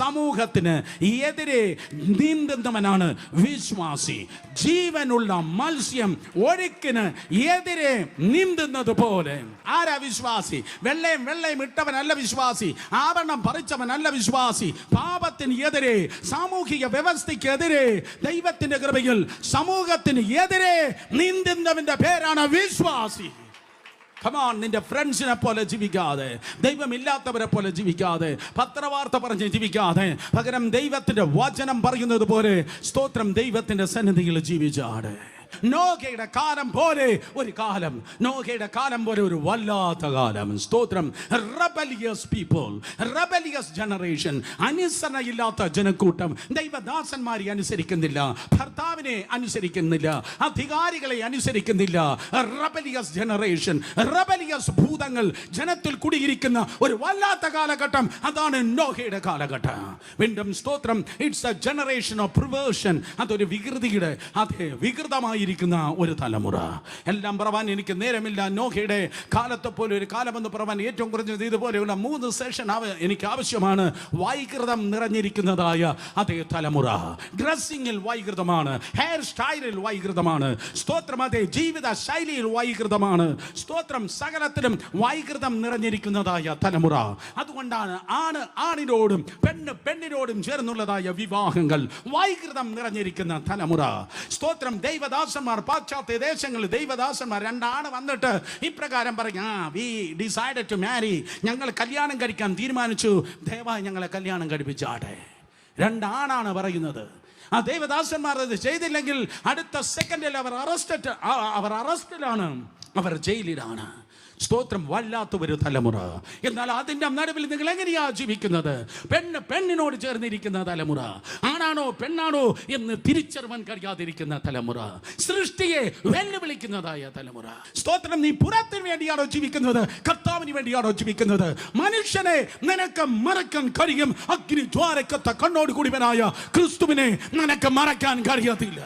സമൂഹത്തിന് എതിരെ നീന്തുന്നവനാണ് വിശ്വാസി. ജീവനുള്ള മത്സ്യം ഒഴുക്കിന് എതിരെ നീന്തുന്നത് പോലെ. ആരാ വിശ്വാസി? വെള്ളയും ഇട്ടവനല്ല വിശ്വാസി, ആവരണം പറിച്ചവനല്ല വിശ്വാസി. പാപത്തിന് എതിരെ, സാമൂഹിക വ്യവസ്ഥയ്ക്കെതിരെ, ദൈവത്തിന്റെ കൃപയിൽ സമൂഹത്തിന് എതിരെ നീന്തുന്നവന്റെ പേരാണ് വിശ്വാസി. നിന്റെ ഫ്രണ്ട്സിനെ പോലെ ജീവിക്കാതെ, ദൈവമില്ലാത്തവരെ പോലെ ജീവിക്കാതെ, പത്രവാർത്ത പറഞ്ഞ് ജീവിക്കാതെ, പകരം ദൈവത്തിന്റെ വചനം പറയുന്നത് പോലെ സ്തോത്രം ദൈവത്തിന്റെ സന്നിധിയിൽ ജീവിച്ചാട്. നോഹയുടെ കാലം പോലെ ഒരു കാലം, നോഹയുടെ കാലം പോലെ ഒരു വല്ലാത്ത കാലം. സ്തോത്രം. റെബലിയസ് പീപ്പിൾ, റെബലിയസ് ജനറേഷൻ, അനുസരണയില്ലാത്ത ജനക്കൂട്ടം. ദൈവദാസന്മാരെ അനുസരിക്കുന്നില്ല, ഭർത്താവിനെ അനുസരിക്കുന്നില്ല, അധികാരികളെ അനുസരിക്കുന്നില്ല. റെബലിയസ് ജനറേഷൻ, റെബലിയസ് ഭൂതങ്ങൾ ജനത്തിൽ കുടിയിരിക്കുന്ന ഒരു വല്ലാത്ത കാലഘട്ടം. അതാണ് നോഹയുടെ കാലഘട്ടം. വീണ്ടും സ്തോത്രം. It's A generation of perversion. അതൊരു വികൃതിയുടെ, അതെ, വികൃതമായി ഒരു തലമുറ. എല്ലാം പറവാൻ എനിക്ക് നേരമില്ല. നോഹയുടെ കാലത്തെ പോലെ ഒരു കാലമെന്ന് പറവാൻ ഏറ്റവും കുറഞ്ഞത് ഇതുപോലെയുള്ള 3 സെഷൻ എനിക്ക് ആവശ്യമാണ്. വൈകൃതം നിറഞ്ഞിരിക്കുന്നതായ അതേ തലമുറ. ഡ്രസ്സിങ്ങിൽ വൈകൃതമാണ്, ഹെയർ സ്റ്റൈലിൽ വൈകൃതമാണ്, സ്തോത്രം, അതേ, ജീവിത ശൈലിയിൽ വൈകൃതമാണ്, സ്തോത്രം, സകലത്തിലും വൈകൃതം നിറഞ്ഞിരിക്കുന്നതായ തലമുറ. അതുകൊണ്ടാണ് ആണിനോടും പെണ്ണിനോടും ചേർന്നുള്ളതായ വിവാഹങ്ങൾ വൈകൃതം നിറഞ്ഞിരിക്കുന്ന തലമുറ. സ്തോത്രം. ദൈവദാസന്മാർ, പാശ്ചാത്യ ദേശങ്ങളിൽ ദൈവദാസന്മാർ, 2 ആണ് വന്നിട്ട് ഇപ്രകാരം പറയും, വി ഡിസൈഡഡ് ടു മാരി, ഞങ്ങൾ കല്യാണം കഴിക്കാൻ തീരുമാനിച്ചു, ദയവായി ഞങ്ങളെ കല്യാണം കഴിപ്പിച്ചാട്ടെ. 2 ആണാണ് പറയുന്നത്. ആ ദൈവദാസന്മാർ അത് ചെയ്തില്ലെങ്കിൽ അടുത്ത സെക്കൻഡിൽ അവർ അറസ്റ്റിലാണ്, അവർ ജയിലിലാണ്. സ്തോത്രം. വല്ലാത്ത ഒരു തലമുറ. എന്നാൽ അതിൻ്റെ നടുവിൽ നിങ്ങൾ എങ്ങനെയാ ജീവിക്കുന്നത്? പെണ്ണിനോട് ചേർന്നിരിക്കുന്ന തലമുറ. ആണാണോ പെണ്ണാണോ എന്ന് തിരിച്ചറിയാൻ കഴിയാതിരിക്കുന്ന തലമുറ. സൃഷ്ടിയെ വെല്ലുവിളിക്കുന്നതായ തലമുറ. സ്തോത്രം. നീ പുറത്തിന് വേണ്ടിയാണോ ജീവിക്കുന്നത്? കർത്താവിന് വേണ്ടിയാണോ ജീവിക്കുന്നത്? മനുഷ്യനെ നിനക്ക് മറക്കാൻ കഴിയും, അഗ്നിജ്വാലക്കത്ത കണ്ണോട് കൂടിയവനായ ക്രിസ്തുവിനെ നിനക്ക് മറക്കാൻ കഴിയത്തില്ല.